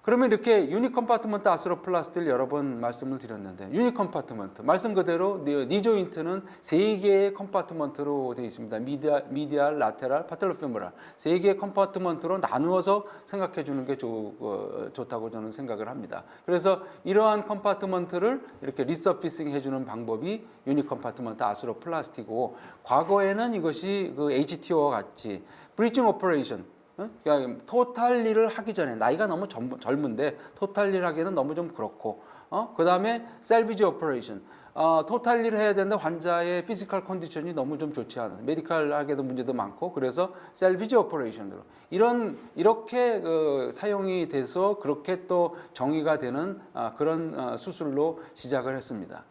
그러면 이렇게 유니 컴파트먼트 아스로플라스티를 여러 번 말씀을 드렸는데 유니 컴파트먼트 말씀 그대로 니 조인트는 세 개의 컴파트먼트로 되어 있습니다. 미디알, 라테랄, 파텔로페모랄 세 개의 컴파트먼트로 나누어서 생각해 주는 게 좋다고 저는 생각을 합니다. 그래서 이러한 컴파트먼트를 이렇게 리서피싱 해주는 방법이 유니 컴파트먼트 아스로플라스티고 과거에는 이것이 그 HTO와 같이 브리징 오퍼레이션 그러니까 토탈리를 하기 전에 나이가 너무 젊은데 토탈리를 하기에는 너무 좀 그렇고 그 다음에 셀비지 오퍼레이션 토탈리를 해야 되는데 환자의 피지컬 컨디션이 너무 좀 좋지 않은 메디컬하게도 문제도 많고 그래서 셀비지 오퍼레이션으로 이렇게 사용이 돼서 그렇게 또 정의가 되는 그런 수술로 시작을 했습니다.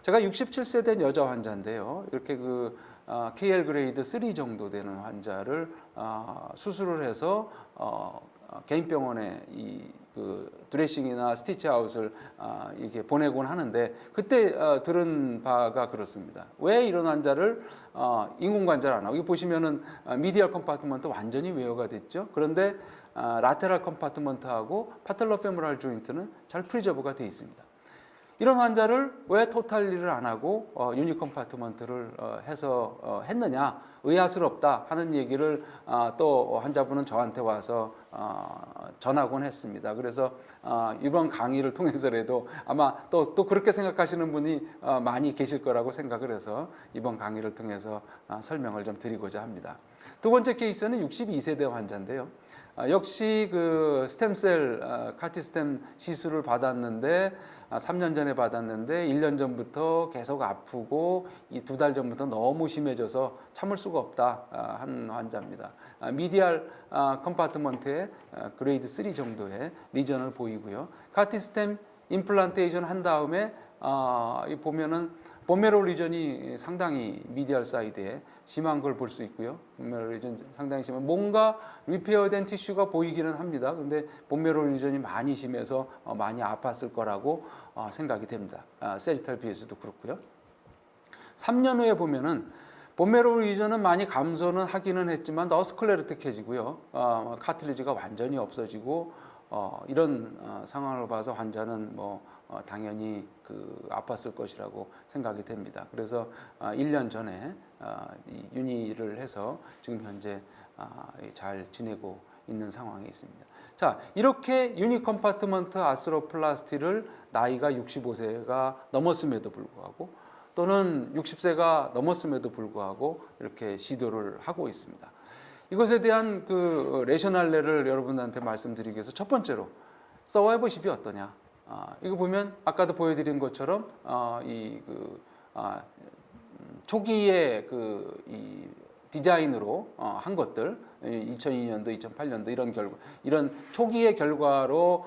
제가 67세 된 여자 환자인데요. 이렇게 KL 그레이드 3 정도 되는 환자를 수술을 해서 개인 병원에 드레싱이나 스티치 아웃을 이렇게 보내곤 하는데 그때 들은 바가 그렇습니다. 왜 이런 환자를 인공관절 안 하고 여기 보시면은 미디얼 컴파트먼트 완전히 웨어가 됐죠. 그런데 라테랄 컴파트먼트하고 파텔로페모랄 조인트는 잘 프리저브가 돼 있습니다. 이런 환자를 왜 토탈리를 안 하고 유니 컴파트먼트를 해서 했느냐 의아스럽다 하는 얘기를 또 환자분은 저한테 와서 전하곤 했습니다. 그래서 이번 강의를 통해서라도 아마 또 그렇게 생각하시는 분이 많이 계실 거라고 생각을 해서 이번 강의를 통해서 설명을 좀 드리고자 합니다. 두 번째 케이스는 62세대 환자인데요. 역시 스템셀 카티스템 시술을 받았는데 3년 전에 받았는데 1년 전부터 계속 아프고 이 2달 전부터 너무 심해져서 참을 수가 없다 한 환자입니다. 미디알 컴파트먼트에 그레이드 3 정도의 리전을 보이고요. 카티스템 임플란테이션 한 다음에 보면은 본메로 리전이 상당히 미디얼 사이드에 심한 걸 볼 수 있고요. 본메로 리전 상당히 심한 뭔가 리페어된 티슈가 보이기는 합니다. 근데 본메로 리전이 많이 심해서 많이 아팠을 거라고 생각이 됩니다. 세지탈 비에서도 그렇고요. 3년 후에 보면은 본메로 리전은 많이 감소는 하기는 했지만 너스클레로틱해지고요. 카틸리지가 완전히 없어지고 이런 상황을 봐서 환자는 당연히 아팠을 것이라고 생각이 됩니다. 그래서 1년 전에 윤희를 해서 지금 현재 잘 지내고 있는 상황에 있습니다. 자, 이렇게 유니 컴파트먼트 아스로플라스티를 나이가 65세가 넘었음에도 불구하고 또는 60세가 넘었음에도 불구하고 이렇게 시도를 하고 있습니다. 이것에 대한 레셔널레를 여러분들한테 말씀드리기 위해서 첫 번째로 서바이벌십이 어떠냐? 이거 보면 아까도 보여드린 것처럼 초기에 이 디자인으로 한 것들 2002년도, 2008년도 이런 초기의 결과로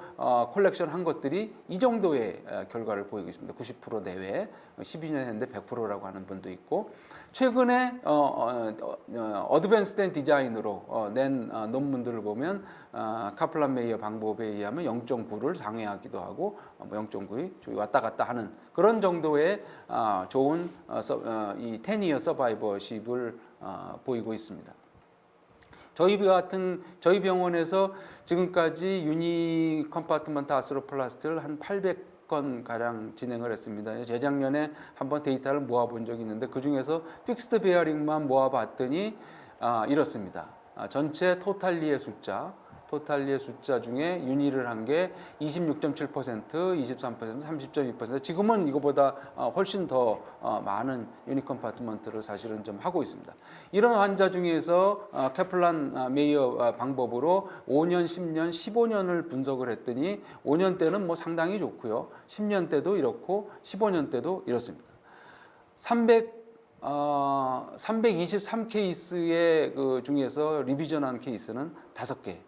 컬렉션 한 것들이 이 정도의 결과를 보이고 있습니다. 90% 내외, 12년 했는데 100%라고 하는 분도 있고 최근에 어드밴스된 디자인으로 낸 논문들을 보면 카플란 메이어 방법에 의하면 0.9를 상회하기도 하고 0.9이 왔다 갔다 하는 그런 정도의 좋은 이 10이어 서바이버십을 보이고 있습니다. 저희 병원에서 지금까지 유니 컴파트먼트 아스로플라스티를 한 800건 가량 진행을 했습니다. 재작년에 한번 데이터를 모아본 적이 있는데 그 중에서 픽스드 베어링만 모아봤더니 이렇습니다. 전체 토탈리의 숫자 중에 유니를 한 게 26.7%, 23%, 30.2%. 지금은 이거보다 훨씬 더 많은 유니 컴파트먼트를 사실은 좀 하고 있습니다. 이런 환자 중에서 카플란 메이어 방법으로 5년, 10년, 15년을 분석을 했더니 5년 때는 상당히 좋고요. 10년 때도 이렇고 15년 때도 이렇습니다. 323 케이스의 중에서 리비전한 케이스는 5개.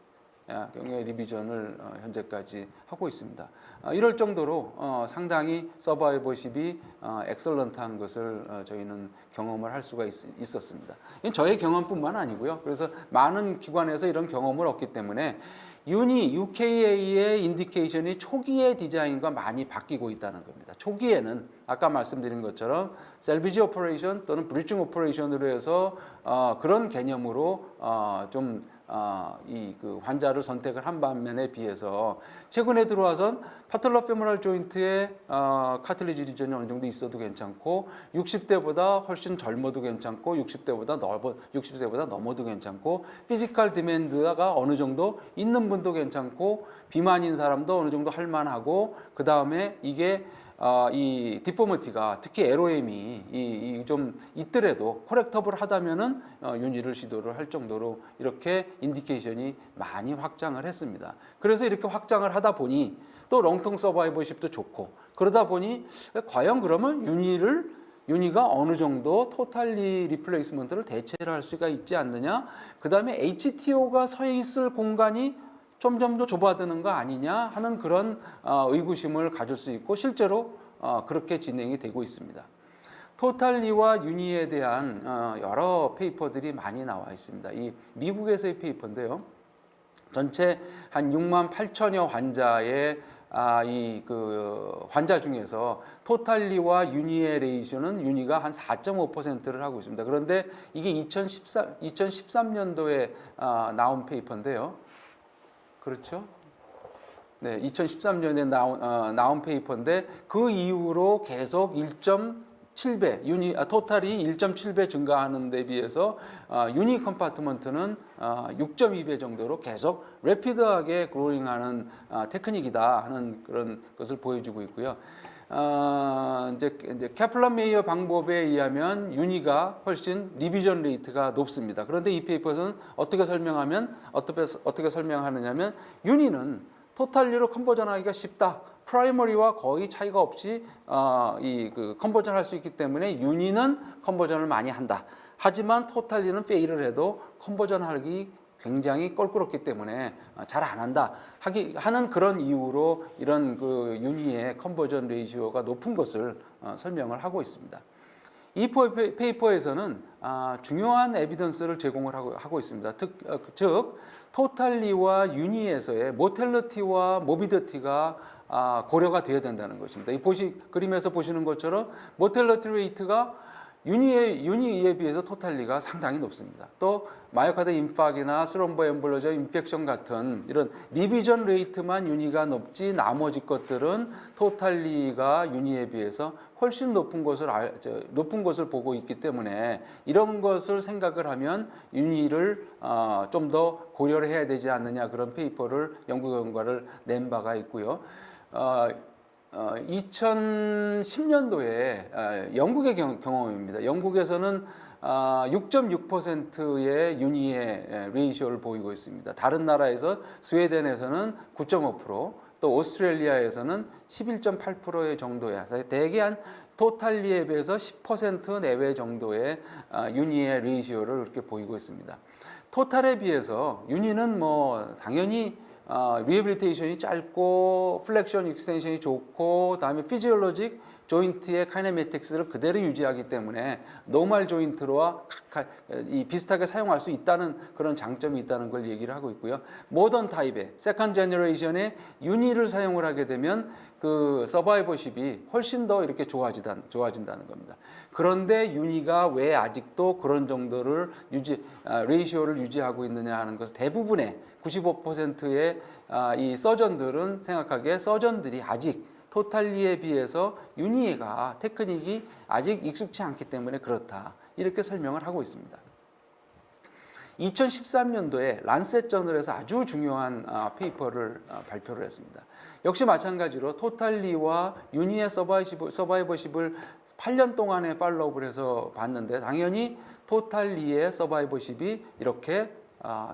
경우의 리비전을 현재까지 하고 있습니다. 이럴 정도로 상당히 서바이벌십이 엑설런트한 것을 저희는 경험을 할 수가 있었습니다. 이건 저의 경험뿐만 아니고요. 그래서 많은 기관에서 이런 경험을 얻기 때문에 UKA의 인디케이션이 초기의 디자인과 많이 바뀌고 있다는 겁니다. 초기에는 아까 말씀드린 것처럼 셀비지 오퍼레이션 또는 브리징 오퍼레이션으로 해서 그런 개념으로 좀 이 그 환자를 선택을 한 반면에 비해서 최근에 들어와선 파텔로 페모랄 조인트에 카틸리지 리전이 어느 정도 있어도 괜찮고 60대보다 훨씬 젊어도 괜찮고 60세보다 넘어도 괜찮고 피지컬 디맨드가 어느 정도 있는 분도 괜찮고 비만인 사람도 어느 정도 할 만하고 그 다음에 이게 이 디포머티가 특히 LOM이 좀 있더라도 코렉터블 하다면은 윤희를 시도를 할 정도로 이렇게 인디케이션이 많이 확장을 했습니다. 그래서 이렇게 확장을 하다 보니 또 롱텀 서바이버십도 좋고 그러다 보니 과연 그러면 윤희가 어느 정도 토탈리 리플레이스먼트를 대체를 할 수가 있지 않느냐. 그 다음에 HTO가 서 있을 공간이 점점 더 좁아드는 거 아니냐 하는 그런 의구심을 가질 수 있고 실제로 그렇게 진행이 되고 있습니다. 토탈리와 윤희에 대한 여러 페이퍼들이 많이 나와 있습니다. 이 미국에서의 페이퍼인데요. 전체 한 6만 8천여 환자의 이 그 환자 중에서 토탈리와 윤희의 레이쇼는 윤희가 한 4.5%를 하고 있습니다. 그런데 이게 2013년도에 나온 페이퍼인데요. 그렇죠? 네, 2013년에 나온 페이퍼인데 그 이후로 계속 1.7배, 토탈이 1.7배 증가하는 데 비해서 유니 컴파트먼트는 6.2배 정도로 계속 래피드하게 그로잉하는 테크닉이다 하는 그런 것을 보여주고 있고요. 이제 캐플란 메이어 방법에 의하면 윤희가 훨씬 리비전 레이트가 높습니다. 그런데 이 페이퍼에서는 어떻게 설명하느냐면 윤희는 토탈리로 컨버전하기가 쉽다. 프라이머리와 거의 차이가 없이 컨버전 할 수 있기 때문에 윤희는 컨버전을 많이 한다. 하지만 토탈리는 페일을 해도 컨버전하기 굉장히 껄끄럽기 때문에 잘 안 한다 하는 그런 이유로 이런 그 윤희의 컨버전 레이시오가 높은 것을 설명을 하고 있습니다. 이 페이퍼에서는 중요한 에비던스를 제공을 하고 있습니다. 즉 토탈리와 윤희에서의 모텔리티와 모비디티가 고려가 되어야 된다는 것입니다. 그림에서 보시는 것처럼 모텔리티 레이트가 윤희에 비해서 토탈리가 상당히 높습니다. 또 마이오카드 인팍이나 스롬보 엠볼로저 인펙션 같은 이런 리비전 레이트만 윤희가 높지 나머지 것들은 토탈리가 윤희에 비해서 훨씬 높은 것을 보고 있기 때문에 이런 것을 생각을 하면 윤희를 좀 더 고려를 해야 되지 않느냐 그런 페이퍼를 연구 결과를 낸 바가 있고요. 2010년도에 영국의 경험입니다. 영국에서는 6.6%의 윤희의 레이시오를 보이고 있습니다. 다른 나라에서 스웨덴에서는 9.5%, 또 오스트레일리아에서는 11.8%의 정도야. 대개 한 토탈리에 비해서 10% 내외 정도의 윤희의 레이시오를 그렇게 보이고 있습니다. 토탈에 비해서 윤희는 뭐 당연히 리해빌리테이션이 짧고 플렉션 익스텐션이 좋고 다음에 피지올로직 조인트의 카이네매틱스를 그대로 유지하기 때문에 노멀 조인트와 비슷하게 사용할 수 있다는 그런 장점이 있다는 걸 얘기를 하고 있고요. 모던 타입의 세컨 제너레이션의 윤희를 사용을 하게 되면 그 서바이버십이 훨씬 더 이렇게 좋아진다는 겁니다. 그런데 윤희가 왜 아직도 그런 정도를 레이시오를 유지하고 있느냐 하는 것은 대부분의 95%의 이 서전들은 생각하기에 서전들이 아직 토탈리에 비해서 윤희가 테크닉이 아직 익숙치 않기 때문에 그렇다. 이렇게 설명을 하고 있습니다. 2013년도에 란셋 저널에서 아주 중요한 페이퍼를 발표를 했습니다. 역시 마찬가지로 토탈리와 윤희의 서바이버십을 8년 동안에 팔로우를 해서 봤는데 당연히 토탈리의 서바이버십이 이렇게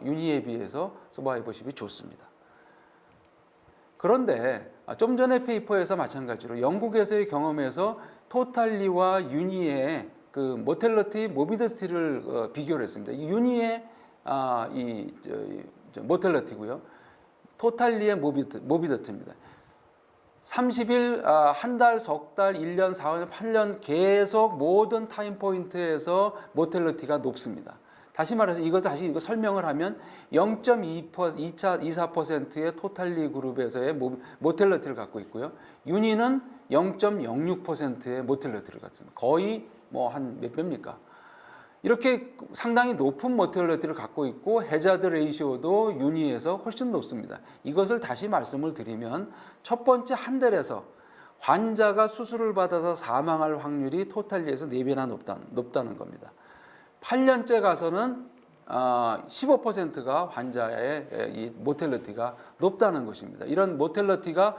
윤희에 비해서 서바이버십이 좋습니다. 그런데 좀 전에 페이퍼에서 마찬가지로 영국에서의 경험에서 토탈리와 윤희의 그 모텔리티, 모비디티를 비교를 했습니다. 윤희의 모텔리티고요. 토탈리의 모비디티입니다. 30일, 한 달, 석 달, 1년, 4년, 8년 계속 모든 타임 포인트에서 모텔리티가 높습니다. 다시 말해서 이거 설명을 하면 0.24%의 토탈리 그룹에서의 모텔리티를 갖고 있고요. 윤희는 0.06%의 모텔리티를 갖습니다. 거의 뭐 한 몇 배입니까? 이렇게 상당히 높은 모텔리티를 갖고 있고 해자드 레이시오도 유니에서 훨씬 높습니다. 이것을 다시 말씀을 드리면 첫 번째 한 달에서 환자가 수술을 받아서 사망할 확률이 토탈리에서 4배나 높다는 겁니다. 8년째 가서는 15%가 환자의 이 모텔리티가 높다는 것입니다. 이런 모텔리티가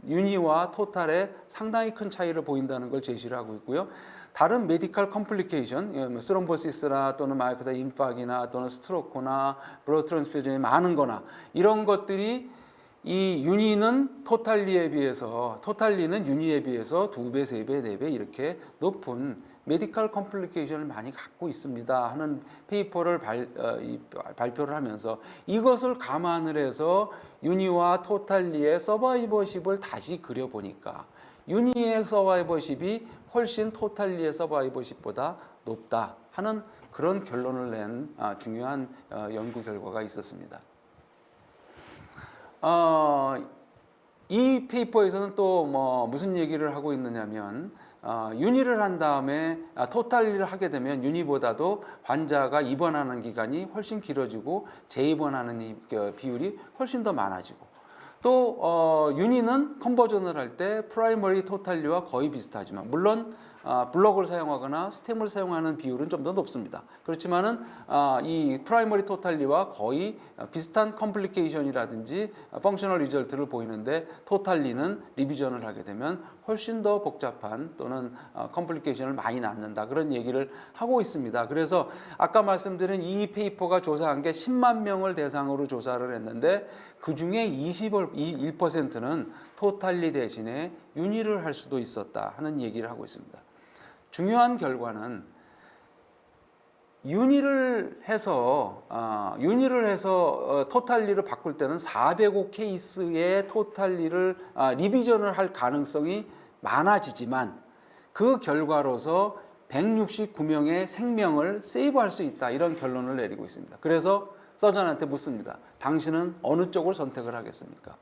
유니와 토탈에 상당히 큰 차이를 보인다는 걸 제시를 하고 있고요. 다른 메디컬 컴플리케이션, 스롬보시스나 또는 마이오카드 인파크나 또는 스트로크나 블러드 트랜스퓨전이 많은 거나 이런 것들이 이 유니는 토탈리는 유니에 비해서 2배, 3배, 4배 이렇게 높은 메디컬 컴플리케이션을 많이 갖고 있습니다 하는 페이퍼를 발표를 하면서 이것을 감안을 해서 유니와 토탈리의 서바이버십을 다시 그려보니까 유니의 서바이버십이 훨씬 토탈리의 서바이버십보다 높다 하는 그런 결론을 낸 중요한 연구 결과가 있었습니다. 이 페이퍼에서는 또 무슨 얘기를 하고 있느냐면 유니를 한 다음에 토탈리를 하게 되면 유니보다도 환자가 입원하는 기간이 훨씬 길어지고 재입원하는 비율이 훨씬 더 많아지고 또 유니는 컨버전을 할 때 프라이머리 토탈리와 거의 비슷하지만 물론 블럭을 사용하거나 스템을 사용하는 비율은 좀 더 높습니다. 그렇지만은 이 프라이머리 토탈리와 거의 비슷한 컴플리케이션이라든지 펑셔널 리절트를 보이는데 토탈리는 리비전을 하게 되면 훨씬 더 복잡한 또는 컴플리케이션을 많이 낳는다 그런 얘기를 하고 있습니다. 그래서 아까 말씀드린 이 페이퍼가 조사한 게 10만 명을 대상으로 조사를 했는데 그 중에 21%는 토탈리 대신에 유니를 할 수도 있었다 하는 얘기를 하고 있습니다. 중요한 결과는 유니를 해서 토탈리를 바꿀 때는 405 케이스의 토탈리를 리비전을 할 가능성이 많아지지만 그 결과로서 169명의 생명을 세이브할 수 있다 이런 결론을 내리고 있습니다. 그래서 서전한테 묻습니다. 당신은 어느 쪽을 선택을 하겠습니까?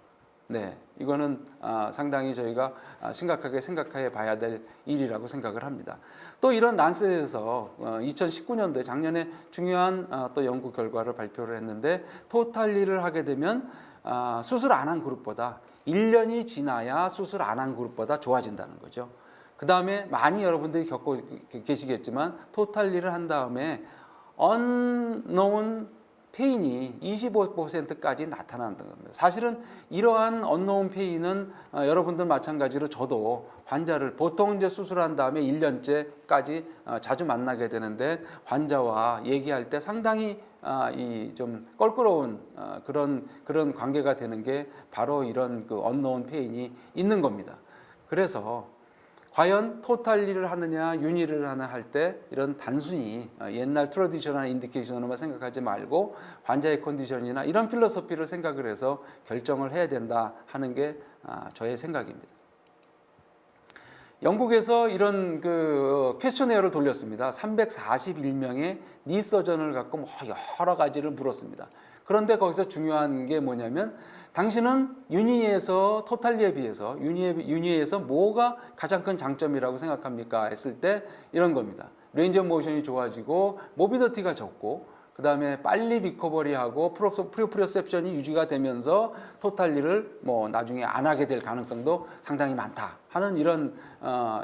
네, 이거는 상당히 저희가 심각하게 생각해 봐야 될 일이라고 생각을 합니다. 또 이런 란셋에서 2019년도에 작년에 중요한 또 연구 결과를 발표를 했는데 토탈리를 하게 되면 수술 안 한 그룹보다 1년이 지나야 수술 안 한 그룹보다 좋아진다는 거죠. 그 다음에 많이 여러분들이 겪고 계시겠지만 토탈리를 한 다음에 unknown 페인이 25%까지 나타난다는 겁니다. 사실은 이러한 언노운 페인은 여러분들 마찬가지로 저도 환자를 보통 이제 수술한 다음에 1년째까지 자주 만나게 되는데 환자와 얘기할 때 상당히 이 좀 껄끄러운 그런 관계가 되는 게 바로 이런 그 언노운 페인이 있는 겁니다. 그래서 과연 토탈리를 하느냐 유니를 하나 할 때 이런 단순히 옛날 트래디셔널 인디케이션으로만 생각하지 말고 환자의 컨디션이나 이런 필로소피를 생각을 해서 결정을 해야 된다 하는 게 저의 생각입니다. 영국에서 이런 그 퀘스처네어를 돌렸습니다. 341명의 니 서전을 갖고 여러 가지를 물었습니다. 그런데 거기서 중요한 게 뭐냐면 당신은 유니에서 토탈리에 비해서 유니에서 뭐가 가장 큰 장점이라고 생각합니까? 했을 때 이런 겁니다. 레인지 오브 모션이 좋아지고 모비더티가 적고 그 다음에 빨리 리커버리하고 프리오프리오셉션이 유지가 되면서 토탈리를 나중에 안 하게 될 가능성도 상당히 많다 하는 이런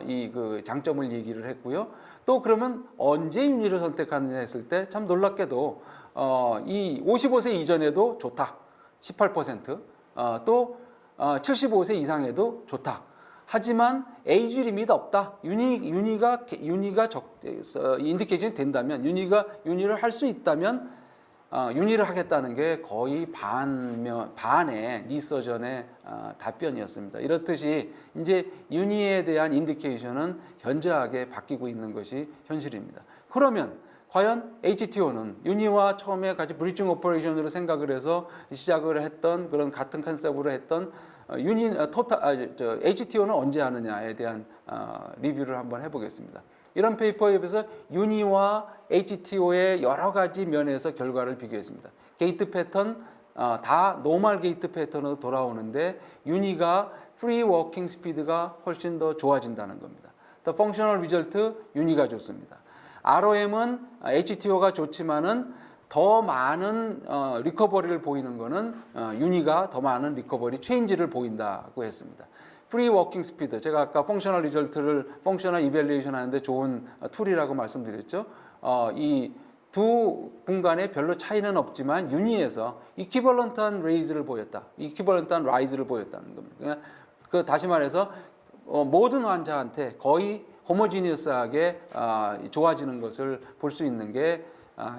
이 그 장점을 얘기를 했고요. 또 그러면 언제 유니를 선택하느냐 했을 때 참 놀랍게도 이 55세 이전에도 좋다 18%, 또 75세 이상에도 좋다. 하지만 에이지 리미트 없다. 유니가 인디케이션이 된다면 유니를 할 수 있다면 유니를 하겠다는 게 거의 반의 니서전의 답변이었습니다. 이렇듯이 이제 유니에 대한 인디케이션은 현저하게 바뀌고 있는 것이 현실입니다. 그러면 과연 HTO는 유니와 처음에 같이 브리징 오퍼레이션으로 생각을 해서 시작을 했던 그런 같은 컨셉으로 했던 HTO는 언제 하느냐에 대한 리뷰를 한번 해보겠습니다. 이런 페이퍼에 비해서 유니와 HTO의 여러 가지 면에서 결과를 비교했습니다. 게이트 패턴 다 노멀 게이트 패턴으로 돌아오는데 유니가 프리 워킹 스피드가 훨씬 더 좋아진다는 겁니다. 더 펑셔널 리절트 유니가 좋습니다. ROM은 HTO가 좋지만은 더 많은 리커버리를 보이는 거는 유니가 더 많은 리커버리 체인지를 보인다고 했습니다. 프리 워킹 스피드, 제가 아까 펑셔널 리절트를 펑셔널 이밸리에이션 하는데 좋은 툴이라고 말씀드렸죠. 이 두 공간에 별로 차이는 없지만 유니에서 이퀴벌런트한 레이즈를 보였다, 이퀴벌런트한 라이즈를 보였다는 겁니다. 그 다시 말해서 모든 환자한테 거의 호모지니어스하게 좋아지는 것을 볼 수 있는 게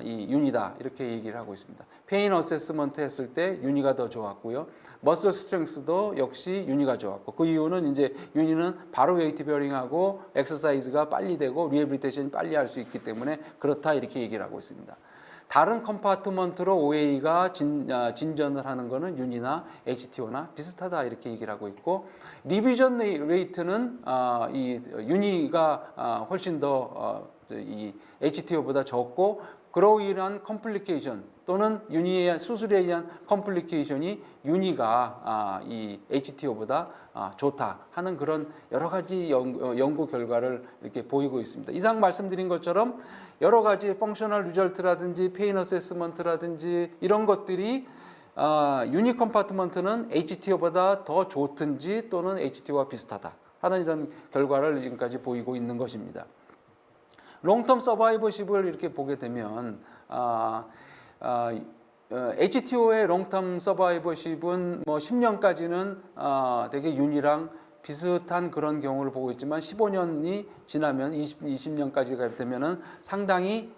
이 유니다, 이렇게 얘기를 하고 있습니다. 페인 어세스먼트 했을 때 유니가 더 좋았고요. 머슬 스트렝스도 역시 유니가 좋았고, 그 이유는 이제 유니는 바로 웨이트 베어링하고 엑서사이즈가 빨리 되고 리해빌리테이션이 빨리 할 수 있기 때문에 그렇다, 이렇게 얘기를 하고 있습니다. 다른 컴파트먼트로 OA가 진전을 하는 거는 유니나 HTO나 비슷하다, 이렇게 얘기를 하고 있고, 리비전 레이트는 이 유니가 훨씬 더 이 HTO보다 적고, 그로 인한 컴플리케이션 또는 유니에 의한 수술에 의한 컴플리케이션이 유니가 이 HTO보다 좋다 하는 그런 여러 가지 연구 결과를 이렇게 보이고 있습니다. 이상 말씀드린 것처럼 여러 가지 펑셔널 리절트라든지 페인 어세스먼트라든지 이런 것들이 유니 컴파트먼트는 HTO보다 더 좋든지 또는 HTO와 비슷하다 하는 이런 결과를 지금까지 보이고 있는 것입니다. 롱텀 서바이버십을 이렇게 보게 되면 HTO의 롱텀 서바이버십은 뭐 10년까지는 되게 윤이랑 비슷한 그런 경우를 보고 있지만 15년이 지나면 20년까지 되면은 상당히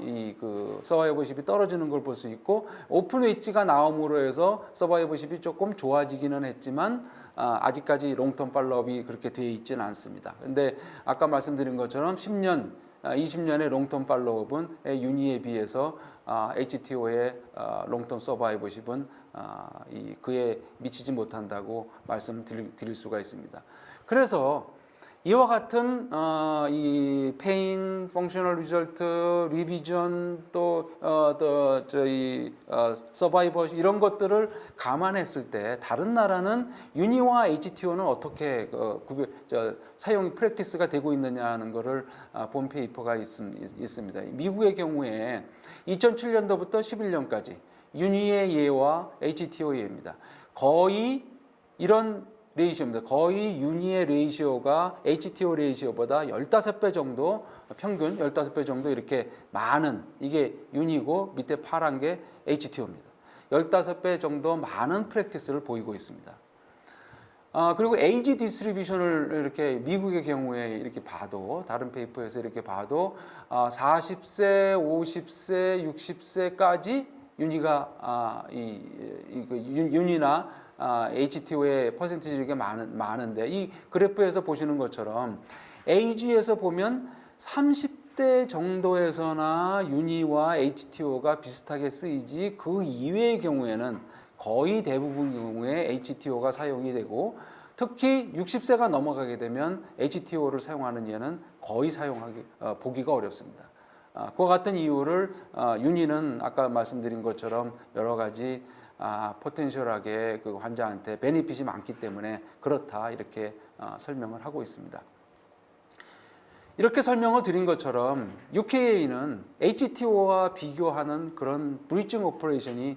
이 그 서바이버십이 떨어지는 걸 볼 수 있고, 오픈 웨이지가 나옴으로 해서 서바이버십이 조금 좋아지기는 했지만 아직까지 롱텀 팔로업이 그렇게 되어 있지는 않습니다. 근데 아까 말씀드린 것처럼 10년 20년의 롱텀 팔로업은 유니에 비해서 HTO의 롱텀 서바이버십은 그에 미치지 못한다고 말씀드릴 수가 있습니다. 그래서 이와 같은 이 페인, 펑셔널 리절트, 리비전, 또 저희 서바이버 이런 것들을 감안했을 때 다른 나라는 유니와 HTO는 어떻게 사용이 프랙티스가 되고 있느냐 하는 것을 본 페이퍼가 있습니다. 미국의 경우에 2007년도부터 11년까지 유니의 예와 HTO의 예입니다. 거의 이런 레이시오입니다. 거의 유니의 레이시오가 HTO 레이시오보다 15배 정도, 평균 15배 정도 이렇게 많은, 이게 유니고 밑에 파란 게 HTO입니다. 15배 정도 많은 프랙티스를 보이고 있습니다. 그리고 에이지 디스트리뷰션을 이렇게 미국의 경우에 이렇게 봐도, 다른 페이퍼에서 이렇게 봐도 40세, 50세, 60세까지 유니가 유니나 HTO의 퍼센티지가 많은데, 이 그래프에서 보시는 것처럼 에이지에서 보면 30대 정도에서나 유니와 HTO가 비슷하게 쓰이지, 그 이외의 경우에는 거의 대부분 경우에 HTO가 사용이 되고, 특히 60세가 넘어가게 되면 HTO를 사용하는 예는 거의 보기가 어렵습니다. 그와 같은 이유를 유니는 아까 말씀드린 것처럼 여러 가지 포텐셜하게 그 환자한테 베니핏이 많기 때문에 그렇다, 이렇게 설명을 하고 있습니다. 이렇게 설명을 드린 것처럼 UKA는 HTO와 비교하는 그런 브리징 오퍼레이션이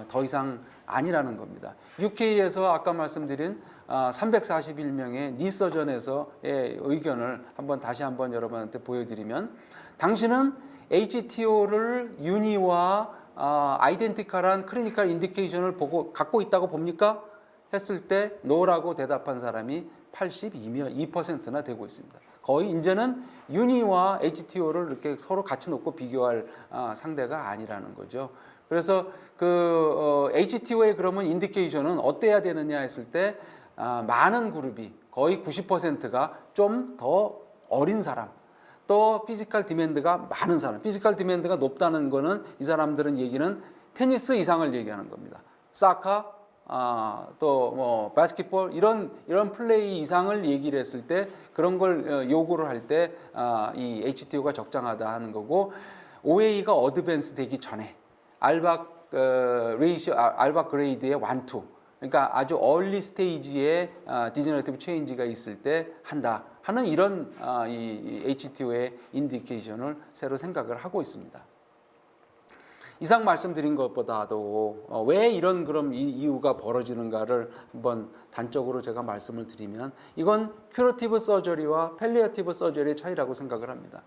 더 이상 아니라는 겁니다. UK에서 아까 말씀드린 341명의 니서전에서의 의견을 다시 한번 여러분한테 보여드리면, 당신은 HTO를 유니와 아이덴티컬한 클리니컬 인디케이션을 갖고 있다고 봅니까? 했을 때 노라고 대답한 사람이 82%나 되고 있습니다. 거의 이제는 유니와 HTO를 이렇게 서로 같이 놓고 비교할 상대가 아니라는 거죠. 그래서 HTO의 그러면 인디케이션은 어때야 되느냐 했을 때 많은 그룹이, 거의 90%가 좀 더 어린 사람, 또 피지컬 디맨드가 많은 사람, 피지컬 디맨드가 높다는 거는 이 사람들은 얘기는 테니스 이상을 얘기하는 겁니다. 사카, 또 뭐 바스켓볼 이런 플레이 이상을 얘기를 했을 때, 그런 걸 요구를 할 때 이 HTO가 적당하다 하는 거고, OA가 어드밴스 되기 전에 알박 그레이드의 1, 2, 그러니까 아주 얼리 스테이지에 디제너레이티브 체인지가 있을 때 한다 하는 이런 이 HTO의 인디케이션을 새로 생각을 하고 있습니다. 이상 말씀드린 것보다도 왜 이런 그럼 이유가 벌어지는가를 한번 단적으로 제가 말씀을 드리면 이건 큐러티브 서저리와 팰리어티브 서저리의 차이라고 생각을 합니다.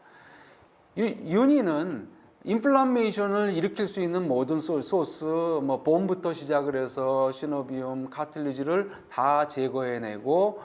윤희는 인플라메이션을 일으킬 수 있는 모든 소스, 뭐 봄부터 시작을 해서 시노비움, 카틸리지를 다 제거해내고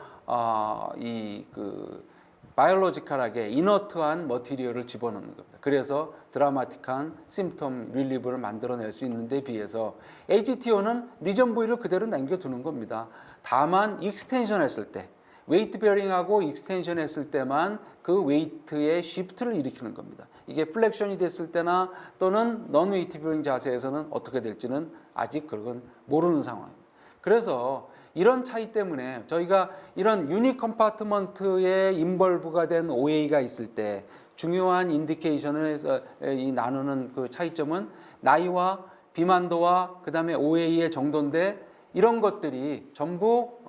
바이올로지컬하게 이너트한 머티리얼을 집어넣는 겁니다. 그래서 드라마틱한 심텀 릴리브를 만들어낼 수 있는데 비해서 HTO는 리전 부위를 그대로 남겨두는 겁니다. 다만 익스텐션 했을 때 웨이트 베어링하고 익스텐션 했을 때만 그 웨이트의 쉬프트를 일으키는 겁니다. 이게 플렉션이 됐을 때나 또는 넌 웨이트 베어링 자세에서는 어떻게 될지는 아직 그건 모르는 상황입니다. 그래서 이런 차이 때문에 저희가 이런 유니 컴파트먼트에 인벌브가 된 OA가 있을 때 중요한 인디케이션을 해서 나누는 그 차이점은 나이와 비만도와 그 다음에 OA의 정도인데 이런 것들이 전부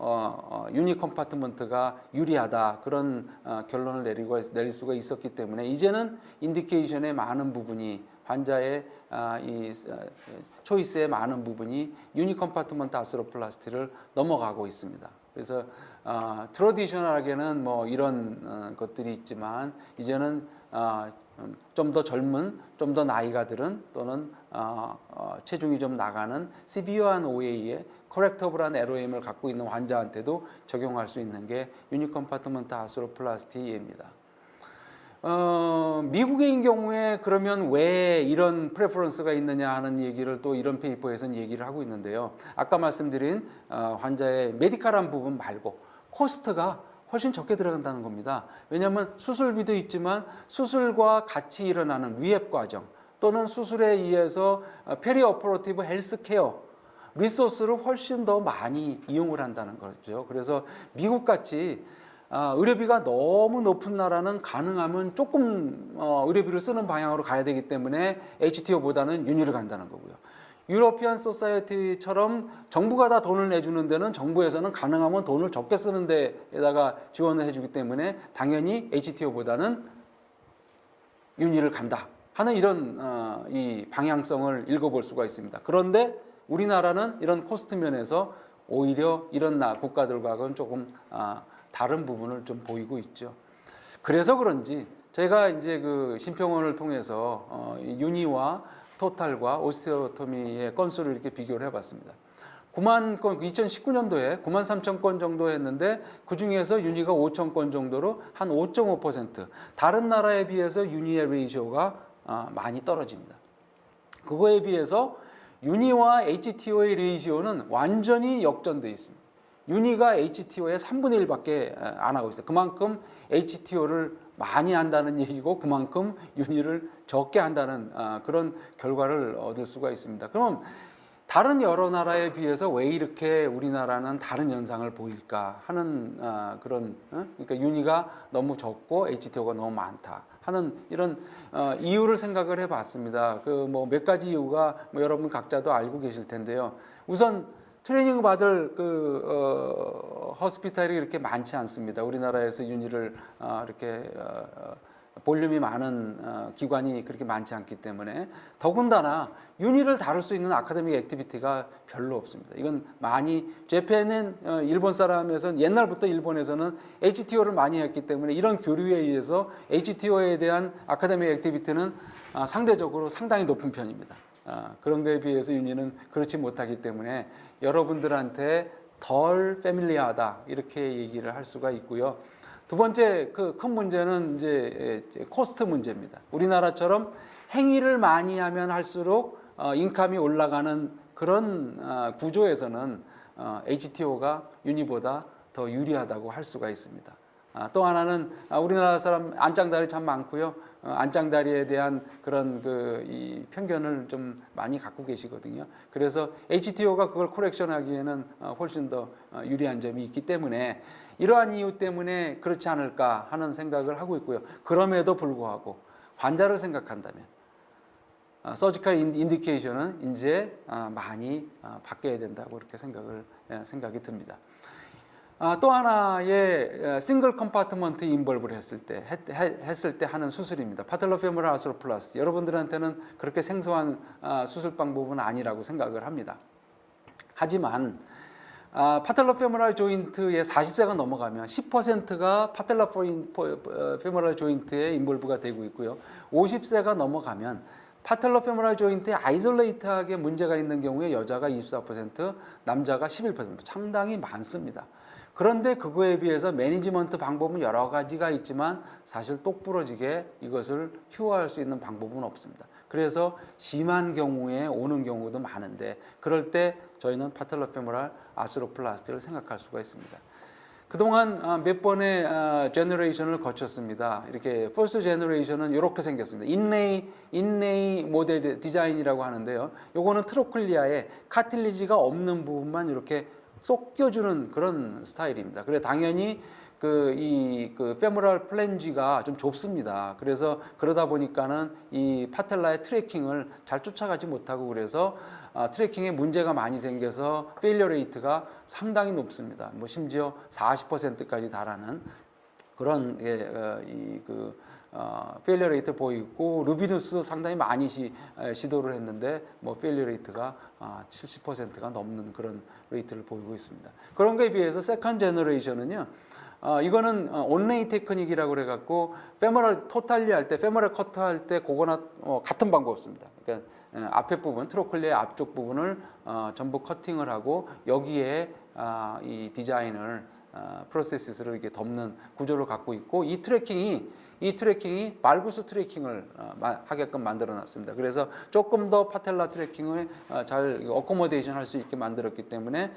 유니 컴파트먼트가 유리하다 그런 결론을 내릴 수가 있었기 때문에 이제는 인디케이션의 많은 부분이 환자의 이 초이스의 많은 부분이 유니 컴파트먼트 아스로플라스티를 넘어가고 있습니다. 그래서 트러디셔널하게는 뭐 이런 것들이 있지만 이제는 좀 더 젊은, 좀 더 나이가 들은 또는 체중이 좀 나가는 시비어한 OA에 커렉터블한 LOM을 갖고 있는 환자한테도 적용할 수 있는 게 유니 컴파트먼트 아스로플라스티입니다. 미국인 경우에 그러면 왜 이런 프레퍼런스가 있느냐 하는 얘기를 또 이런 페이퍼에서는 얘기를 하고 있는데요. 아까 말씀드린 환자의 메디컬한 부분 말고 코스트가 훨씬 적게 들어간다는 겁니다. 왜냐하면 수술비도 있지만 수술과 같이 일어나는 리헵 과정 또는 수술에 의해서 페리오퍼러티브 헬스케어 리소스를 훨씬 더 많이 이용을 한다는 거죠. 그래서 미국같이 의료비가 너무 높은 나라는 가능하면 조금 의료비를 쓰는 방향으로 가야 되기 때문에 HTO보다는 윤희를 간다는 거고요. 유러피안 소사이어티처럼 정부가 다 돈을 내주는 데는 정부에서는 가능하면 돈을 적게 쓰는 데에다가 지원을 해주기 때문에 당연히 HTO보다는 윤희를 간다 하는 이런 이 방향성을 읽어볼 수가 있습니다. 그런데 우리나라는 이런 코스트 면에서 오히려 이런 국가들과는 조금 다른 부분을 좀 보이고 있죠. 그래서 그런지 저희가 이제 그 심평원을 통해서 윤희와 토탈과 오스테오토미의 건수를 이렇게 비교를 해봤습니다. 9만 건, 2019년도에 9만 3천 건 정도 했는데 그 중에서 윤희가 5천 건 정도로 한 5.5%. 다른 나라에 비해서 윤희의 레이쇼가 많이 떨어집니다. 그거에 비해서 윤희와 HTO의 레이시오는 완전히 역전되어 있습니다. 윤희가 HTO의 3분의 1밖에 안 하고 있어요. 그만큼 HTO를 많이 한다는 얘기고 그만큼 윤희를 적게 한다는 그런 결과를 얻을 수가 있습니다. 그럼 다른 여러 나라에 비해서 왜 이렇게 우리나라는 다른 현상을 보일까 하는 그런 그러니까 윤희가 너무 적고 HTO가 너무 많다 하는 이런 이유를 생각을 해봤습니다. 그 뭐 몇 가지 이유가 뭐 여러분 각자도 알고 계실 텐데요. 우선 트레이닝 받을 허스피탈이 이렇게 많지 않습니다. 우리나라에서 윤희를 이렇게 볼륨이 많은 기관이 그렇게 많지 않기 때문에 더군다나 윤희를 다룰 수 있는 아카데믹 액티비티가 별로 없습니다. 이건 많이 재팬은 일본 사람에서는 옛날부터 일본에서는 HTO를 많이 했기 때문에 이런 교류에 의해서 HTO에 대한 아카데믹 액티비티는 상대적으로 상당히 높은 편입니다. 그런 거에 비해서 윤희는 그렇지 못하기 때문에 여러분들한테 덜 패밀리하다 이렇게 얘기를 할 수가 있고요. 두 번째 그 큰 문제는 이제 코스트 문제입니다. 우리나라처럼 행위를 많이 하면 할수록 인컴이 올라가는 그런 구조에서는 HTO가 윤희보다 더 유리하다고 할 수가 있습니다. 또 하나는 우리나라 사람 안짱다리 참 많고요. 안짱다리에 대한 그런 이 편견을 좀 많이 갖고 계시거든요. 그래서 HTO가 그걸 코렉션하기에는 훨씬 더 유리한 점이 있기 때문에 이러한 이유 때문에 그렇지 않을까 하는 생각을 하고 있고요. 그럼에도 불구하고 환자를 생각한다면 서지컬 인디케이션은 이제 많이 바뀌어야 된다고 이렇게 생각이 듭니다. 또 하나의 싱글 컴파트먼트 인볼브를 했을 때 하는 수술입니다. 파텔로페모랄 아스로플라스티. 여러분들한테는 그렇게 생소한 수술 방법은 아니라고 생각을 합니다. 하지만 파텔로페모랄 조인트의 40세가 넘어가면 10%가 파텔로페모랄 조인트에 인볼브가 되고 있고요. 50세가 넘어가면 파텔로페모랄 조인트에 아이솔레이트하게 문제가 있는 경우에 여자가 24%, 남자가 11% 상당히 많습니다. 그런데 그거에 비해서 매니지먼트 방법은 여러 가지가 있지만 사실 똑부러지게 이것을 큐어할 수 있는 방법은 없습니다. 그래서 심한 경우에 오는 경우도 많은데 그럴 때 저희는 파텔로페모랄 아스로플라스티를 생각할 수가 있습니다. 그동안 몇 번의 제너레이션을 거쳤습니다. 이렇게 퍼스트 제너레이션은 이렇게 생겼습니다. 인레이 모델 디자인이라고 하는데요. 요거는 트로클리아에 카틸리지가 없는 부분만 이렇게 쏙 껴주는 그런 스타일입니다. 그래 당연히 그 페모랄 플랜지가 좀 좁습니다. 그래서 그러다 보니까는 이 파텔라의 트래킹을 잘 쫓아가지 못하고 그래서 트래킹에 문제가 많이 생겨서 페일리어 레이트가 상당히 높습니다. 뭐 심지어 40%까지 달하는 그런 페일리어 레이트 보이고 루비누스 상당히 많이 시도를 했는데 뭐 페일리어 레이트가 70%가 넘는 그런 레이트를 보이고 있습니다. 그런 거에 비해서 세컨 제너레이션은요. 이거는 온레이 테크닉이라고 그래갖고 페모럴 토탈리 할 때, 페모럴 커트 할 때 그거나 같은 방법입니다. 그러니까 앞에 부분, 트로클리의 앞쪽 부분을 전부 커팅을 하고 여기에 이 디자인을 프로세스를 이렇게 덮는 구조를 갖고 있고 이 트래킹이 발구스 트래킹을 하게끔 만들어 놨습니다. 그래서 조금 더 파텔라 트래킹을 잘 어코모데이션 할 수 있게 만들었기 때문에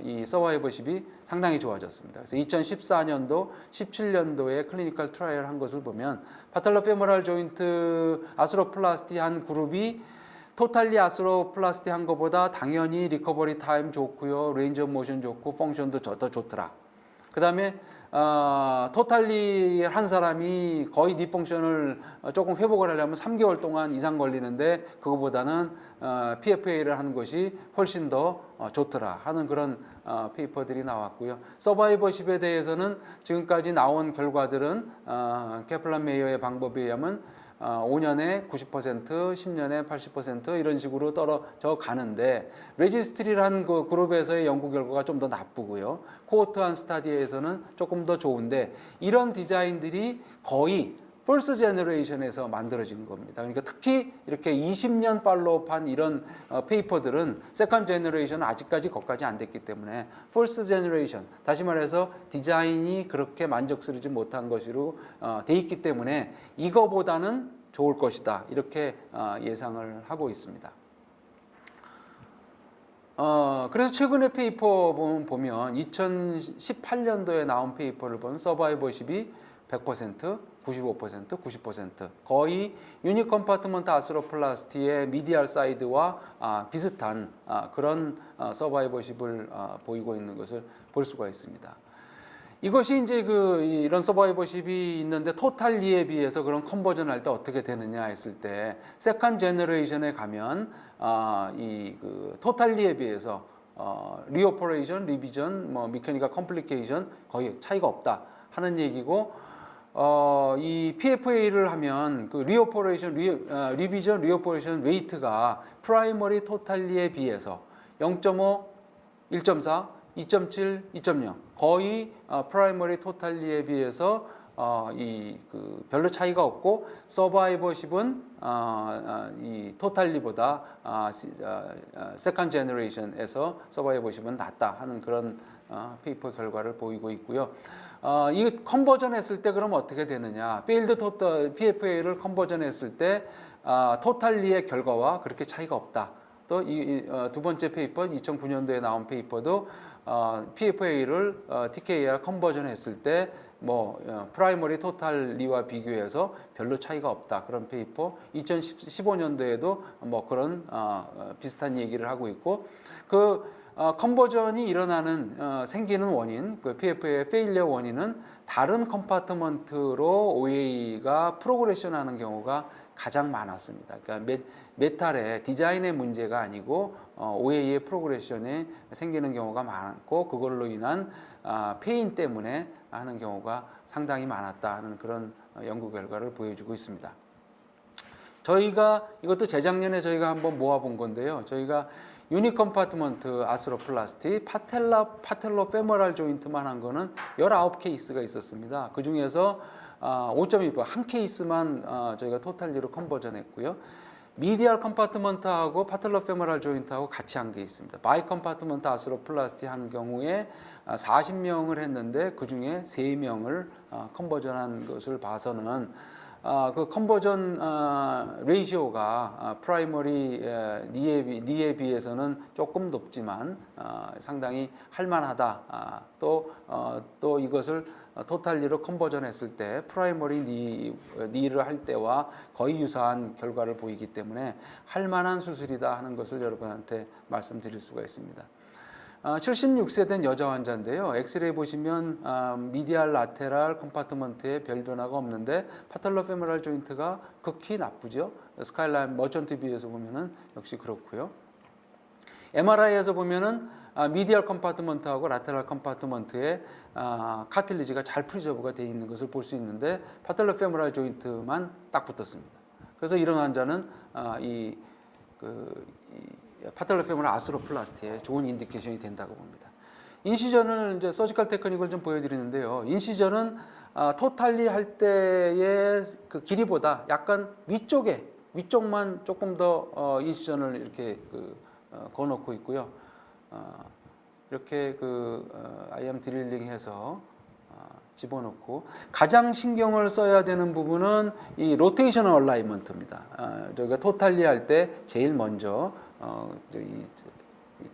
이 서바이버십이 상당히 좋아졌습니다. 그래서 2014년도, 17년도에 클리니컬 트라이얼 한 것을 보면 파텔라 페모랄 조인트 아스로플라스티 한 그룹이 토탈리 아스로플라스티 한 것보다 당연히 리커버리 타임 좋고요. 레인지 오브 모션 좋고 펑션도 더 좋더라. 그 다음에 토탈리 한 사람이 거의 니 펑션을 조금 회복을 하려면 3개월 동안 이상 걸리는데 그거보다는 PFA를 하는 것이 훨씬 더 좋더라 하는 그런 페이퍼들이 나왔고요. 서바이버십에 대해서는 지금까지 나온 결과들은 케플란 메이어의 방법에 의하면 5년에 90%, 10년에 80% 이런 식으로 떨어져 가는데 레지스트리라는 그 그룹에서의 연구 결과가 좀 더 나쁘고요. 코호트한 스타디에서는 조금 더 좋은데 이런 디자인들이 거의 퍼스트 제너레이션에서 만들어진 겁니다. 그러니까 특히 이렇게 20년 팔로우한 이런 페이퍼들은 세컨드 제너레이션은 아직까지 거기까지 안 됐기 때문에 퍼스트 제너레이션, 다시 말해서 디자인이 그렇게 만족스럽지 못한 것으로 돼 있기 때문에 이거보다는 좋을 것이다. 이렇게 예상을 하고 있습니다. 그래서 최근에 페이퍼 보면 2018년도에 나온 페이퍼를 보면 서바이버십이 100%, 95%, 90% 거의 유니 컴파트먼트 아스로플라스티의 미디알 사이드와 비슷한 그런 서바이버십을 보이고 있는 것을 볼 수가 있습니다. 이것이 이제 이런 서바이버십이 있는데 토탈리에 비해서 그런 컨버전 할 때 어떻게 되느냐 했을 때 세컨드 제너레이션에 가면 토탈리에 비해서 리오퍼레이션, 리비전, 뭐 미케니컬 컴플리케이션 거의 차이가 없다 하는 얘기고 이 PFA를 하면 그 리오퍼레이션, 리비전, 리오퍼레이션 웨이트가 프라이머리 토탈리에 비해서 0.5, 1.4, 2.7, 2.0 거의 프라이머리 토탈리에 비해서 별로 차이가 없고 서바이버십은 이 토탈리보다 세컨드 제너레이션에서 서바이버십은 낫다 하는 그런 페이퍼 결과를 보이고 있고요. 이 컨버전 했을 때 그럼 어떻게 되느냐? 페일드 토탈 PFA를 컨버전 했을 때 토탈리의 결과와 그렇게 차이가 없다. 또 이 두 번째 페이퍼 2009년도에 나온 페이퍼도 PFA를 TKR 컨버전 했을 때 프라이머리 토탈리와 비교해서 별로 차이가 없다. 그런 페이퍼 2015년도에도 그런 비슷한 얘기를 하고 있고 컨버전이 생기는 원인, 그 PFA의 페일리어 원인은 다른 컴파트먼트로 OA가 프로그레션 하는 경우가 가장 많았습니다. 그러니까 메탈의 디자인의 문제가 아니고 OA의 프로그레션에 생기는 경우가 많고 그걸로 인한 페인 때문에 하는 경우가 상당히 많았다 하는 그런 연구 결과를 보여주고 있습니다. 저희가 이것도 재작년에 저희가 한번 모아본 건데요. 저희가 유니 컴파트먼트 아스로플라스티, 파텔로 페모랄 조인트만 한 거는 19케이스가 있었습니다. 그 중에서 5.2%, 한 케이스만 저희가 토탈리로 컨버전 했고요. 미디얼 컴파트먼트하고 파텔로 페모랄 조인트하고 같이 한 게 있습니다. 바이 컴파트먼트 아스로플라스티 한 경우에 40명을 했는데 그 중에 3명을 컨버전한 것을 봐서는 그 컨버전 레이시오가 프라이머리 니에 비해서는 조금 높지만 상당히 할만하다. 또 이것을 토탈리로 컨버전했을 때 프라이머리 니를 할 때와 거의 유사한 결과를 보이기 때문에 할만한 수술이다 하는 것을 여러분한테 말씀드릴 수가 있습니다. 76세 된 여자 환자인데요. 엑스레이 보시면 미디알 라테랄 컴파트먼트에 별 변화가 없는데 파텔로 페모랄 조인트가 극히 나쁘죠. 스카이라인 머천트 비에서 보면은 역시 그렇고요. MRI에서 보면은 미디얼 컴파트먼트하고 라테랄 컴파트먼트에 카틸리지가 잘 프리저브가 되어 있는 것을 볼 수 있는데 파텔로 페모랄 조인트만 딱 붙었습니다. 그래서 이런 환자는 파텔로 페모랄 아스로플라스티에 좋은 인디케이션이 된다고 봅니다. 인시전을 이제 서지컬 테크닉을 좀 보여드리는데요. 인시전은 토탈리 할 때의 그 길이보다 약간 위쪽만 조금 더 인시전을 이렇게 거놓고 있고요. 이렇게 아이암 드릴링해서 집어넣고 가장 신경을 써야 되는 부분은 이 로테이셔널 얼라이먼트입니다. 저희가 토탈리 할 때 제일 먼저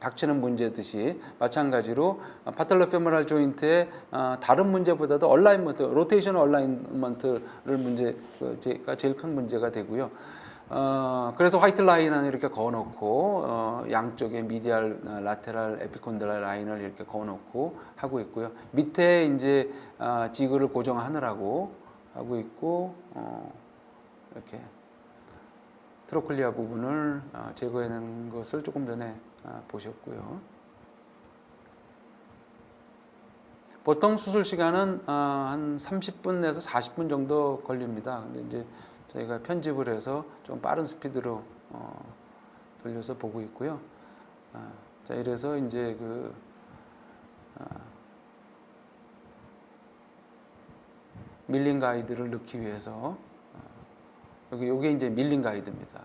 닥치는 문제듯이 마찬가지로 파텔로 페모랄 조인트의 다른 문제보다도 얼라이먼트, 로테이셔널 얼라이먼트를 문제가 제일 큰 문제가 되고요. 그래서 화이트 라인을 이렇게 그어놓고 양쪽에 미디알, 라테랄, 에피콘드랄 라인을 이렇게 그어놓고 하고 있고요. 밑에 이제 지그를 고정하느라고 하고 있고 이렇게 트로클리아 부분을 제거해내는 것을 조금 전에 보셨고요. 보통 수술 시간은 한 30분에서 40분 정도 걸립니다. 근데 이제 저희가 편집을 해서 좀 빠른 스피드로 돌려서 보고 있고요. 자, 이래서 이제 밀링 가이드를 넣기 위해서 요게 이제 밀링 가이드입니다.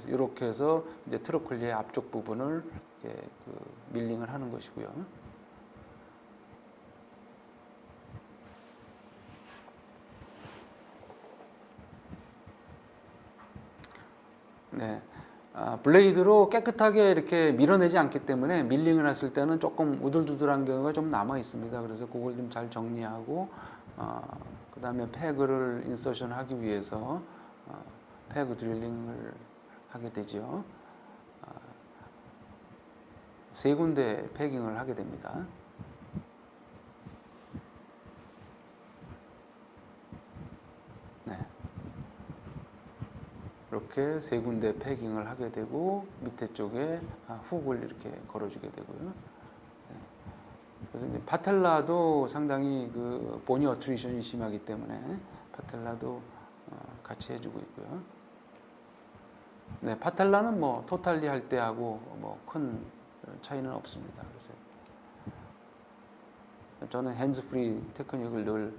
이렇게 해서 이제 트로클리의 앞쪽 부분을 밀링을 하는 것이고요. 네. 블레이드로 깨끗하게 이렇게 밀어내지 않기 때문에 밀링을 했을 때는 조금 우둘두둘한 경우가 좀 남아 있습니다. 그래서 그걸 좀 잘 정리하고 그 다음에 패그를 인서션 하기 위해서 패그 드릴링을 하게 되죠. 3군데 패깅을 하게 됩니다. 네. 이렇게 3군데 패깅을 하게 되고 밑에 쪽에 훅을 이렇게 걸어주게 되고요. 네. 그래서 이제 파텔라도 상당히 보니 어트리션이 심하기 때문에 파텔라도 같이 해주고 있고요. 네, 파텔라는 뭐 토탈리 할 때하고 뭐 큰 차이는 없습니다. 그래서 저는 핸즈프리 테크닉을 늘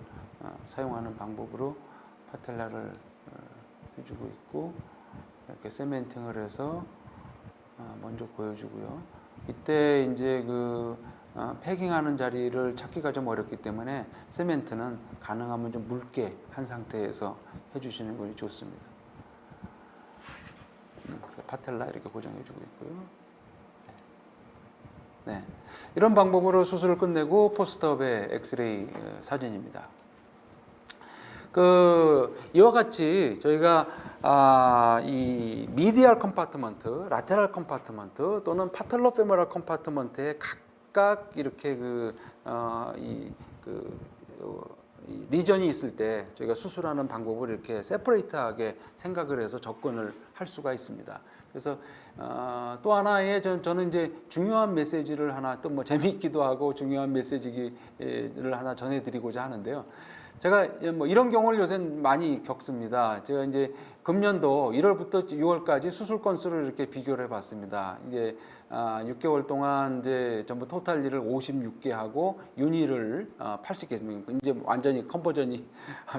사용하는 방법으로 파텔라를 해주고 있고 이렇게 세멘팅을 해서 먼저 보여주고요. 이때 이제 패깅하는 자리를 찾기가 좀 어렵기 때문에 세멘트는 가능하면 좀 묽게 한 상태에서 해주시는 것이 좋습니다. 파텔라 이렇게 고정해주고 있고요. 네, 이런 방법으로 수술을 끝내고 포스트업의 엑스레이 사진입니다. 이와 같이 저희가 이 미디얼 컴파트먼트, 라테랄 컴파트먼트 또는 파텔로 페모랄 컴파트먼트에 각각 이렇게 이 리전이 있을 때 저희가 수술하는 방법을 이렇게 세퍼레이트하게 생각을 해서 접근을 할 수가 있습니다. 그래서 또 하나의 저는 이제 중요한 메시지를 하나 또 뭐 재미있기도 하고 중요한 메시지를 하나 전해드리고자 하는데요. 제가 뭐 이런 경우를 요새 많이 겪습니다. 제가 이제 금년도 1월부터 6월까지 수술 건수를 이렇게 비교를 해봤습니다. 이게 6개월 동안 이제 전부 토탈리를 56개 하고 유니를 80개. 이제 완전히 컨버전이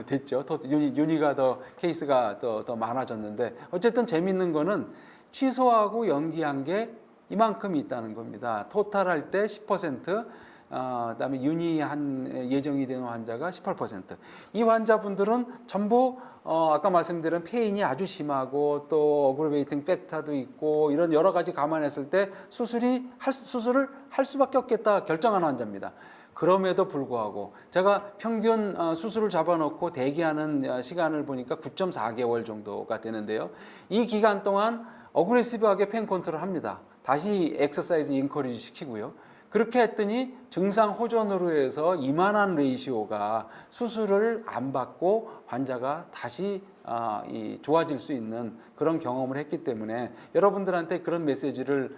됐죠. 유니가 더 케이스가 더 많아졌는데 어쨌든 재밌는 거는 취소하고 연기한 게 이만큼 있다는 겁니다. 토탈할 때 10%. 그다음에 윤희한 예정이 되는 환자가 18%. 이 환자분들은 전부 아까 말씀드린 페인이 아주 심하고 또 어그레베이팅 팩터도 있고 이런 여러 가지 감안했을 때 수술을 할 수밖에 없겠다 결정한 환자입니다. 그럼에도 불구하고 제가 평균 수술을 잡아놓고 대기하는 시간을 보니까 9.4개월 정도가 되는데요. 이 기간 동안 어그레시브하게 페인 컨트롤 합니다. 다시 엑서사이즈 인커리지 시키고요. 그렇게 했더니 증상 호전으로 해서 이만한 레이시오가 수술을 안 받고 환자가 다시 좋아질 수 있는 그런 경험을 했기 때문에 여러분들한테 그런 메시지를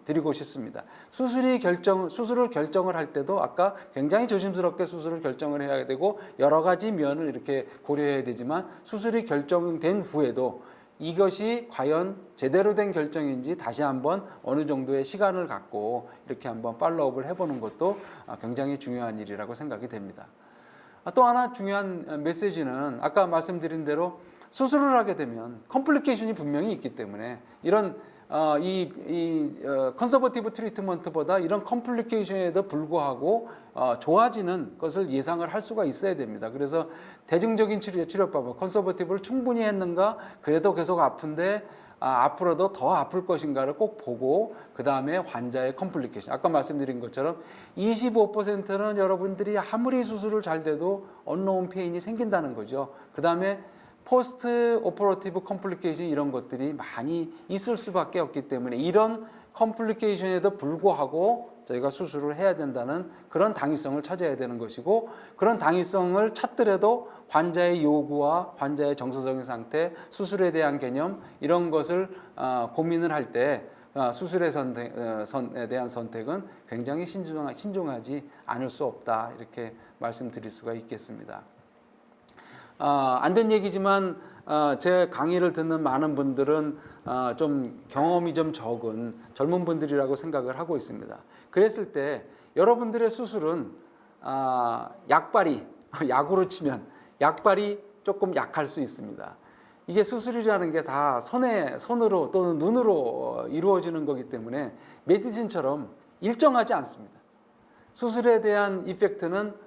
드리고 싶습니다. 수술을 결정을 할 때도 아까 굉장히 조심스럽게 수술을 결정을 해야 되고 여러 가지 면을 이렇게 고려해야 되지만 수술이 결정된 후에도 이것이 과연 제대로 된 결정인지 다시 한번 어느 정도의 시간을 갖고 이렇게 한번 팔로우업을 해보는 것도 굉장히 중요한 일이라고 생각이 됩니다. 또 하나 중요한 메시지는 아까 말씀드린 대로 수술을 하게 되면 컴플리케이션이 분명히 있기 때문에 이런 컨서버티브 트리트먼트보다 이런 컴플리케이션에도 불구하고 좋아지는 것을 예상을 할 수가 있어야 됩니다. 그래서 대증적인 치료법, 컨서버티브를 충분히 했는가, 그래도 계속 아픈데 앞으로도 더 아플 것인가를 꼭 보고 그 다음에 환자의 컴플리케이션, 아까 말씀드린 것처럼 25%는 여러분들이 아무리 수술을 잘 돼도 언노운 페인이 생긴다는 거죠. 그 다음에 포스트 오퍼러티브 컴플리케이션 이런 것들이 많이 있을 수밖에 없기 때문에 이런 컴플리케이션에도 불구하고 저희가 수술을 해야 된다는 그런 당위성을 찾아야 되는 것이고, 그런 당위성을 찾더라도 환자의 요구와 환자의 정서적인 상태, 수술에 대한 개념 이런 것을 고민을 할 때 수술에 대한 선택은 굉장히 신중하지 않을 수 없다, 이렇게 말씀드릴 수가 있겠습니다. 안 된 얘기지만 제 강의를 듣는 많은 분들은 좀 경험이 좀 적은 젊은 분들이라고 생각을 하고 있습니다. 그랬을 때 여러분들의 수술은 약으로 치면 약발이 조금 약할 수 있습니다. 이게 수술이라는 게 다 손으로 또는 눈으로 이루어지는 거기 때문에 메디신처럼 일정하지 않습니다. 수술에 대한 이펙트는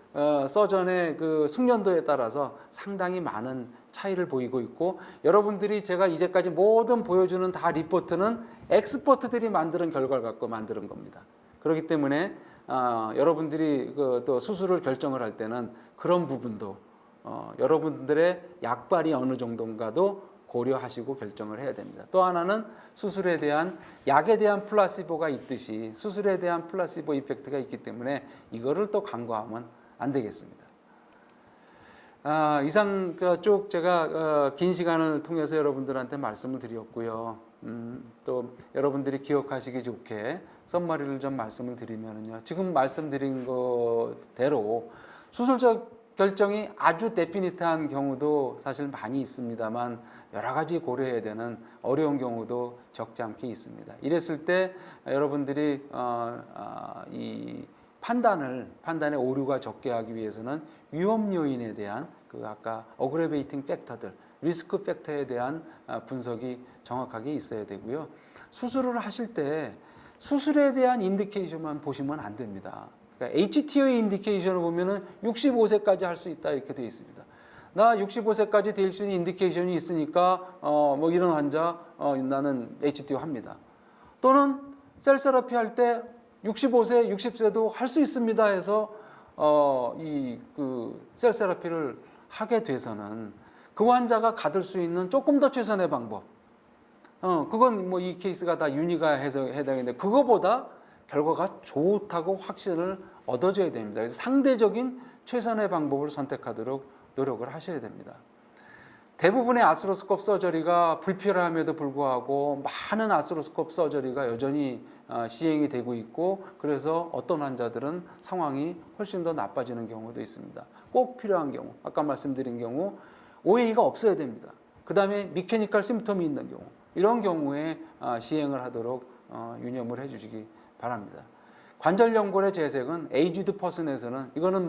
서전의 그 숙련도에 따라서 상당히 많은 차이를 보이고 있고, 여러분들이 제가 이제까지 모든 보여주는 다 리포트는 엑스퍼트들이 만드는 결과를 갖고 만드는 겁니다. 그렇기 때문에 여러분들이 또 수술을 결정을 할 때는 그런 부분도 여러분들의 약발이 어느 정도인가도 고려하시고 결정을 해야 됩니다. 또 하나는 수술에 대한 약에 대한 플라시보가 있듯이 수술에 대한 플라시보 이펙트가 있기 때문에 이거를 또 간과하면 안 되겠습니다. 이상 쭉 제가 긴 시간을 통해서 여러분들한테 말씀을 드렸고요. 또 여러분들이 기억하시기 좋게 썸머리를 좀 말씀을 드리면요. 지금 말씀드린 것대로 수술적 결정이 아주 데피니트한 경우도 사실 많이 있습니다만 여러 가지 고려해야 되는 어려운 경우도 적지 않게 있습니다. 이랬을 때 여러분들이 이 판단의 오류가 적게 하기 위해서는 위험 요인에 대한 아까 어그레베이팅 팩터들, 리스크 팩터에 대한 분석이 정확하게 있어야 되고요. 수술을 하실 때 수술에 대한 인디케이션만 보시면 안 됩니다. 그러니까 HTO의 인디케이션을 보면은 65세까지 할 수 있다 이렇게 되어 있습니다. 나 65세까지 될 수 있는 인디케이션이 있으니까 뭐 이런 환자 나는 HTO 합니다. 또는 셀 세라피 할 때 65세, 60세도 할 수 있습니다 해서 셀 세라피를 하게 돼서는 그 환자가 가질 수 있는 조금 더 최선의 방법. 그건 뭐 이 케이스가 다 윤희가 해당인데 그거보다 결과가 좋다고 확신을 얻어져야 됩니다. 그래서 상대적인 최선의 방법을 선택하도록 노력을 하셔야 됩니다. 대부분의 아스로스콥 서저리가 불필요함에도 불구하고 많은 아스로스콥 서저리가 여전히 시행이 되고 있고, 그래서 어떤 환자들은 상황이 훨씬 더 나빠지는 경우도 있습니다. 꼭 필요한 경우, 아까 말씀드린 경우 OA가 없어야 됩니다. 그 다음에 미케니컬 심텀이 있는 경우, 이런 경우에 시행을 하도록 유념을 해주시기 바랍니다. 관절 연골의 재생은 에이지드 퍼슨에서는 이거는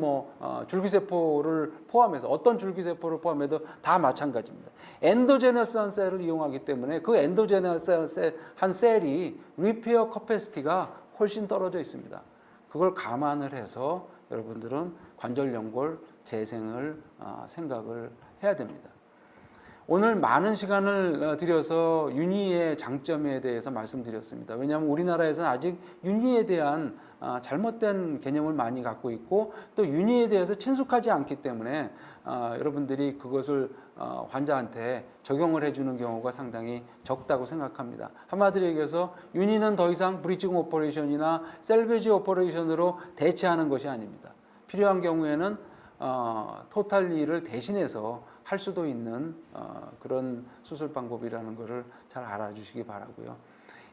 줄기세포를 포함해서 어떤 줄기세포를 포함해도 다 마찬가지입니다. 엔도제너스한 셀을 이용하기 때문에 그 엔도제너스한 셀이 리페어 커패시티가 훨씬 떨어져 있습니다. 그걸 감안을 해서 여러분들은 관절 연골 재생을 생각을 해야 됩니다. 오늘 많은 시간을 들여서 윤희의 장점에 대해서 말씀드렸습니다. 왜냐하면 우리나라에서는 아직 윤희에 대한 잘못된 개념을 많이 갖고 있고, 또 윤희에 대해서 친숙하지 않기 때문에 여러분들이 그것을 환자한테 적용을 해주는 경우가 상당히 적다고 생각합니다. 한마디로 얘기해서 윤희는 더 이상 브리징 오퍼레이션이나 셀베지 오퍼레이션으로 대체하는 것이 아닙니다. 필요한 경우에는 토탈리를 대신해서 할 수도 있는 그런 수술 방법이라는 것을 잘 알아주시기 바라고요.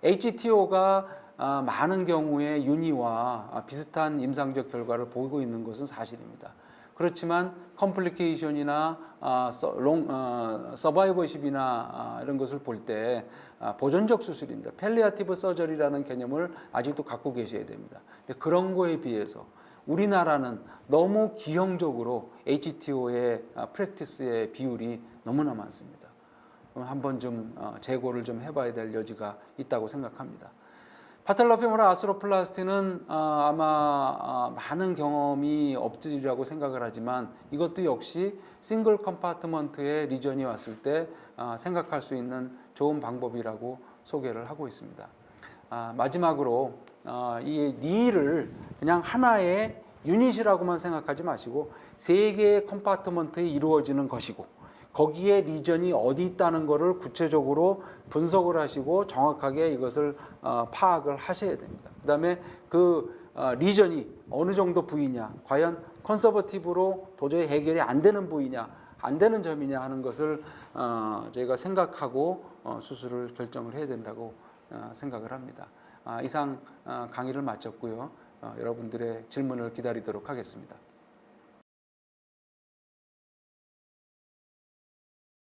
HTO가 많은 경우에 윤희와 비슷한 임상적 결과를 보이고 있는 것은 사실입니다. 그렇지만 컴플리케이션이나 서바이버십이나 이런 것을 볼 때 보존적 수술입니다. 펠리아티브 서저리라는 개념을 아직도 갖고 계셔야 됩니다. 근데 그런 거에 비해서 우리나라는 너무 기형적으로 HTO의 프랙티스의 비율이 너무나 많습니다. 한번 좀 재고를 좀 해봐야 될 여지가 있다고 생각합니다. 파텔로페모랄 아스로플라스티는 아마 많은 경험이 없으리라고 생각을 하지만 이것도 역시 싱글 컴파트먼트의 리전이 왔을 때 생각할 수 있는 좋은 방법이라고 소개를 하고 있습니다. 마지막으로 이 니를 그냥 하나의 유닛이라고만 생각하지 마시고 세 개의 컴파트먼트에 이루어지는 것이고, 거기에 리전이 어디 있다는 것을 구체적으로 분석을 하시고 정확하게 이것을 파악을 하셔야 됩니다. 그 다음에 그 리전이 어느 정도 부위냐, 과연 컨서버티브로 도저히 해결이 안 되는 부위냐, 안 되는 점이냐 하는 것을 저희가 생각하고 수술을 결정을 해야 된다고 생각을 합니다. 이상 강의를 마쳤고요. 여러분들의 질문을 기다리도록 하겠습니다.